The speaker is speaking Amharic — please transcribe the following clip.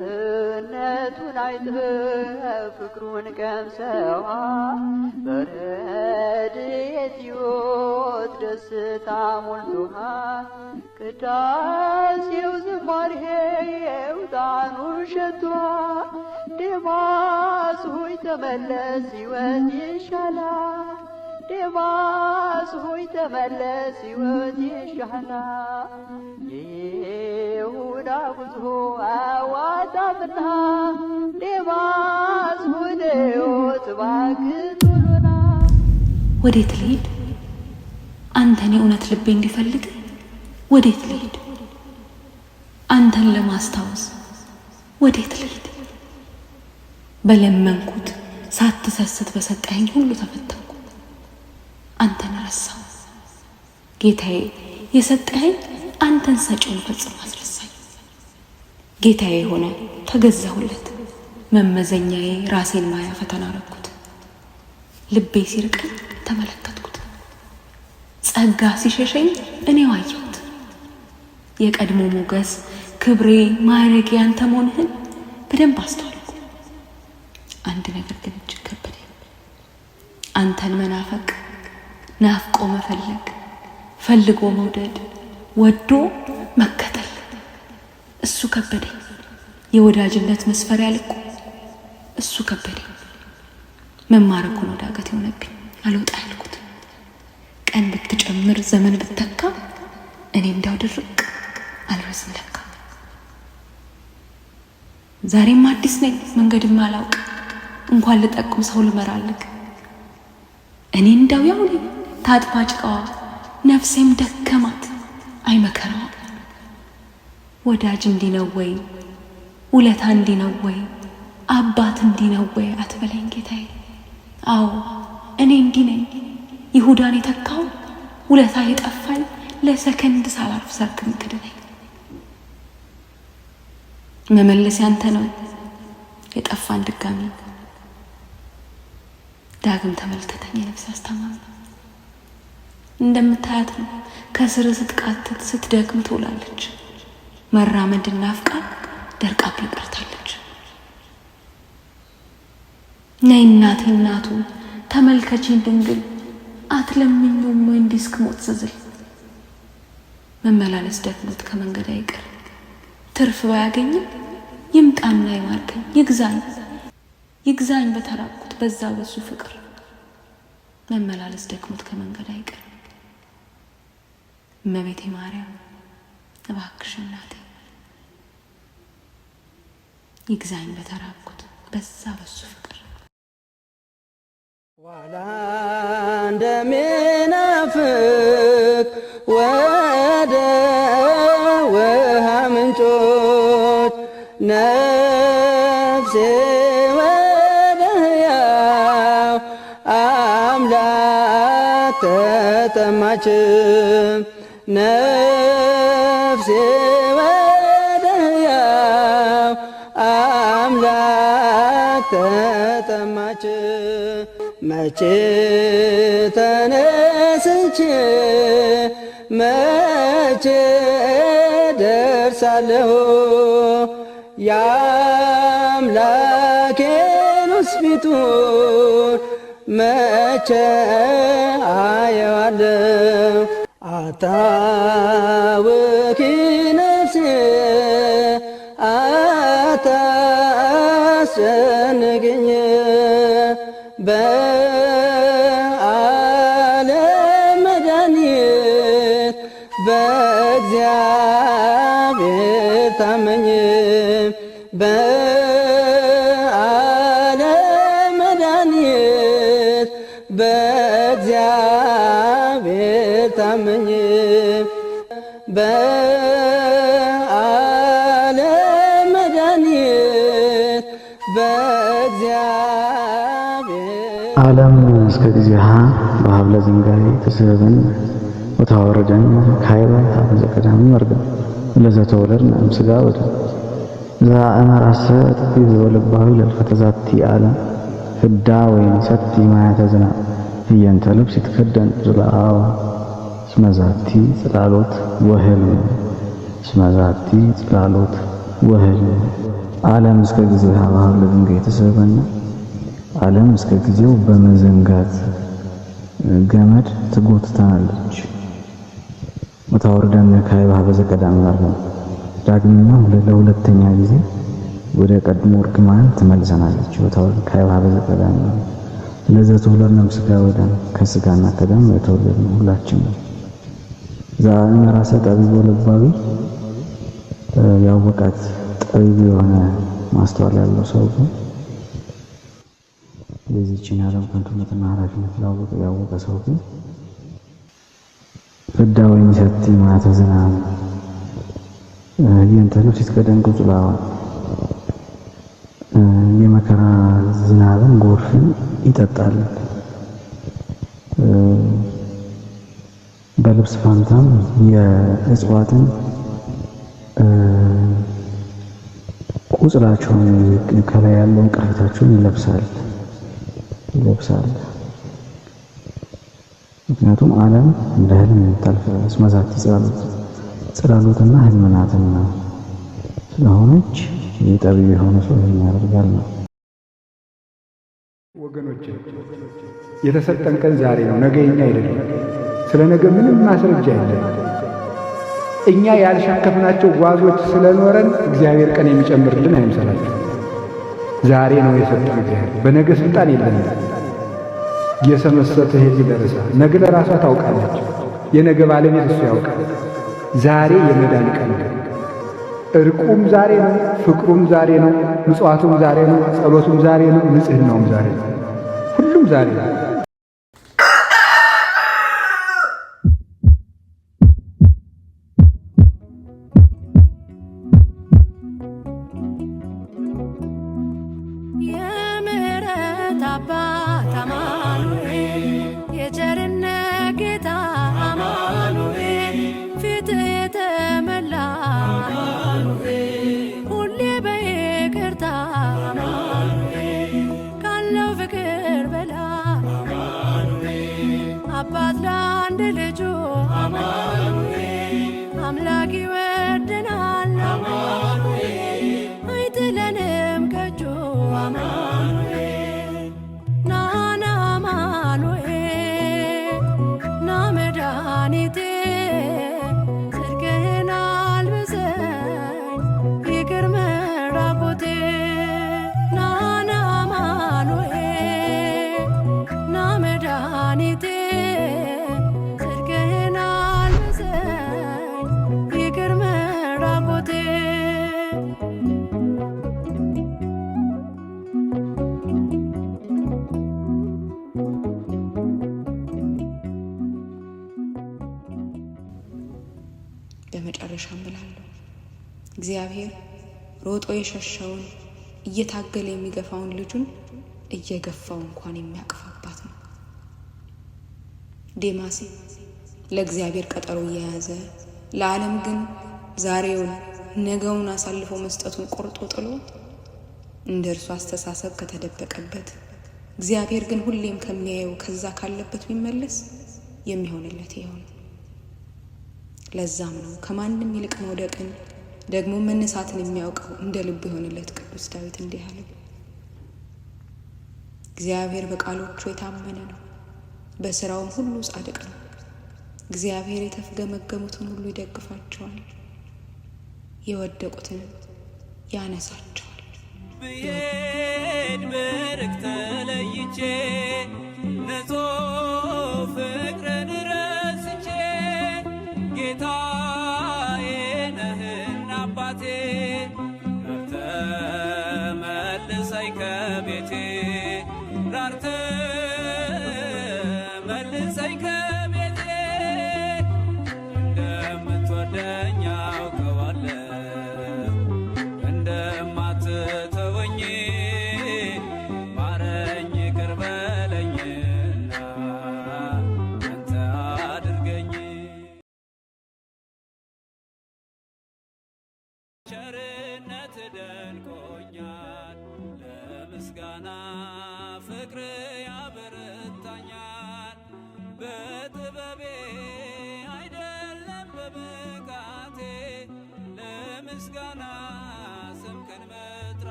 ቸርነቱን አይተህ ፍቅሩን ቀምሰዋል በረድኤት ሕይወት ደስታ ሞልቶሃል ቅዳሴው ዝማሬው ዕጣኑ ሸቷል ዴማስ ሆይ ተመለስ ሕይወት ይሻላል ዴማስ ሆይ ተመለስ ሕይወት ይሻላል የይሁዳ ጉዞ አያዋጣምና ዴማስ ሆይ ለሕይወት እባክህ ቶሎ ና ወዴት ልሂድ አንተን የእውነት ልቤ እንዲፈልግ ወዴት ልሂድ አንተን ለማስታወስ ወዴት ልሂድ በለመንኩት ሳትሰስት በሰጠኸኝ ሁሉ ተፈተንኩ አንተን ረሳሁ ጌታዬ የሰጠኸኝ አንተን ሰጪውን ፈጽሞ አስረሳኝ ጌታዬ ሆነ ተገዛሁለት መመዘኛዬ ራሴን ማያ ፈተና አረኩት ልቤ ሲርቀኝ ተመለከትኩት ጸጋ ሲሸሸኝ እኔው አየሁት የቀድሞ ሞገስ ክብሬ ማዕረጌ አንተ መሆንህን በደንብ አስተዋልኩ አንድ ነገር ግን እጅግ ከበደኝ አንተን መናፈቅ ናፍቆ መፈለግ ፈልጎ መውደድ ወዶ መከተል እሱ ከበደኝ የወዳጅነት መስፈሪያ ልኩ እሱ ከበደኝ መማረኩን ወዳገት የሆነብኝ አልወጣ ያልኩት ቀን ብትጨምር ዘመን ብትተካ እኔ እንዳው ድርቅ አልረዝም ለካ ዛሬም አዲስ ነኝ መንገድም አላውቅ እንኳን ልጠቁም ሰው ልመራልክ እኔ እንዳው ያው ነኝ ታጥፋ ጭቃዋ ነፍሴም ደከማት አይመከራው ወዳጅ እንዲህ ነው ወይ ውለታ እንዲህ ነው ወይ አባት እንዲህ ነው ወይ አትበለኝ ጌታዬ አዎ እኔ እንዲህ ነኝ ይሁዳን የተካው ውለታ የጠፋኝ ለሰከንድ ሳላርፍ ሰርክ ምክድነኝ መመለስ ያንተ ነው የጠፋን ድጋሚ ዳግም ተመልከተኝ የነፍስ አስተማም እንደምታያት ነው ከስር ስትቃተት ስትደክም ትውላለች መራመድና ናፍቃ ደርቃ ቀርታለች ነይ እናቴ እናቱ ተመልከቺኝ ድንግል አትለምኝም ወይ እንዲስክ ሞት ስዝል መመላለስ ደክሞት ከመንገድ አይቀር ትርፍ ባያገኝም ይምጣና ይማርከኝ ይግዛኝ በተራቁት በዛ በሱ ፍቅር መመላለስ ደክሞት ከመንገድ አይቀር እመቤቴ ማርያም እባክሽ እናቴ ይግዛኝ በተራቁት በዛ በሱ ፍቅር ዋላ እንደሚናፍቅ ወደ ውሃ ምንጮች ነፍሴ ወደ ሕያው አምላክ ተጠማች ነፍሴ ወደ ሕያው አምላክ ተጠማች መቼ ተነስቼ መቼ ደርሳለሁ የአምላኬን ፊቱን መቼ አየዋለሁ አታውኪ ነፍሴ አታስጨንቅኝ በዓለም መድኃኒት በእግዚአብሔር ታመኝ በዓለም መድኃኒት በእግዚአብሔር ታመኝ በዓለም መድኃኒት በእግዚአብሔር ዓለም እስከ ጊዜሃ በሀብለ ዝንጋይ ተስበን ወታወረደን ካይባ ታፈዘ ቀዳሚ መርገም ለዘተወለድን እምስጋ ወደም ዘአመራሰ ጥፊ በልባዊ ለልፈተዛቲ ዓለም ፍዳ ወይም ሰቲ ማያተ ዝናብ እየንተ ልብስ ይትከደን ዝለአዋ ስመዛቲ ጽላሎት ወህልም ስመዛቲ ጽላሎት ወህል ዓለም እስከ ጊዜው በሀብለ ድንጋይ ተሰበና ዓለም እስከ ጊዜው በመዘንጋት ገመድ ትጎትታለች። ወታወርደን ካይባ በዘቀዳም ማርገም ዳግመኛ ለሁለተኛ ጊዜ ወደ ቀድሞ እርግማን ትመልሰናለች። ወታወርደን ካይባ በዘቀዳም ለዘቱ ሁሉንም ስጋ ወደም ከስጋና ከደም የተወለድን ሁላችን ዛሬ ራሰ ጠቢብ ወለባዊ ያወቃት ጠቢብ የሆነ ማስተዋል ያለው ሰው ግን ለዚህችን ዓለም ከንቱነትና ኃላፊነት ያወቀ ሰው ግን ፍዳ ወይም ሰቲ ማተ ዝናብ የእንተኑ ሲትቀደም ቁጥላዋ የመከራ ዝናብን ጎርፍን ይጠጣል። በልብስ ፋንታም የእጽዋትን ቁጽላቸውን ከላይ ያለውን ቅርፊታቸውን ይለብሳል። ምክንያቱም ዓለም እንደ ህልም የምታልፍ እስመዛት ጽላሎትና ህልምናትና ስለሆነች የጠቢብ የሆነ ሰው ይህን ያደርጋል ነው። ወገኖች የተሰጠን ቀን ዛሬ ነው፣ ነገ የኛ አይደለም። ስለ ነገ ምንም ማስረጃ የለም። እኛ ያልሸከፍናቸው ጓዞች ስለኖረን እግዚአብሔር ቀን የሚጨምርልን አይምሰላችሁ። ዛሬ ነው የሰጠን እግዚአብሔር። በነገ ስልጣን የለንም። የሰመሰተ ሄድ ይደርሳ ነገ ለራሷ ታውቃለች። የነገ ባለቤት እሱ ያውቃል። ዛሬ የመዳን ቀን ነው። እርቁም ዛሬ ነው፣ ፍቅሩም ዛሬ ነው፣ ምጽዋቱም ዛሬ ነው፣ ጸሎቱም ዛሬ ነው፣ ንጽህናውም ዛሬ ነው። ሁሉም ዛሬ ነው። የምህረት አባት አማኑኤል፣ የቸርነት ጌታ አማኑኤል፣ ፊት የተመላ አማኑኤል፣ ሁሌ በይቅርታ አማኑኤል፣ ካለው ፍቅር በላይ አማኑኤል፣ አባት ለአንድ ልጁ አማኑኤል፣ አምላክ ይወደናል አማኑኤል፣ አይጥለንም ከእጁ አማኑኤል። ናና አማኑኤል ና መድኃኒቴ፣ ጽድቅህን አልብሰኝ ይቅር መራቆቴ። ናና አማኑኤል ና መድኃኒቴ፣ ጽድቅህን አልብሰኝ ይቅር መራቆቴ። በመጨረሻም ብላለሁ እግዚአብሔር ሮጦ የሸሸውን እየታገለ የሚገፋውን ልጁን እየገፋው እንኳን የሚያቅፋባት ነው። ዴማስ ለእግዚአብሔር ቀጠሮ እየያዘ ለዓለም ግን ዛሬውን ነገውን አሳልፎ መስጠቱን ቆርጦ ጥሎ እንደ እርሱ አስተሳሰብ ከተደበቀበት እግዚአብሔር ግን ሁሌም ከሚያየው ከዛ ካለበት ቢመለስ የሚሆንለት ይሆን። ለዛም ነው ከማንም ይልቅ መውደቅን ደግሞ መነሳትን የሚያውቀው እንደ ልቡ የሆነለት ቅዱስ ዳዊት እንዲህ አለ፣ እግዚአብሔር በቃሎቹ የታመነ ነው፣ በስራውም ሁሉ ጻድቅ ነው። እግዚአብሔር የተፍገመገሙትን ሁሉ ይደግፋቸዋል፣ የወደቁትን ያነሳቸዋል። ብሄድ ብርቅ ተለይቼ ንጹሕ ፍቅርን ረስቼ ጌታዬ ነህና አባቴ ራርተህ መልሰኝ ከቤቴ ራርተህ መልሰኝ ከቤቴ እንደምትወደኝ አውቀዋለሁ እንደማትተወኝ ማረኝ ይቅር በለኝና አንተ አድርገኝ ቸርነት ደንቆ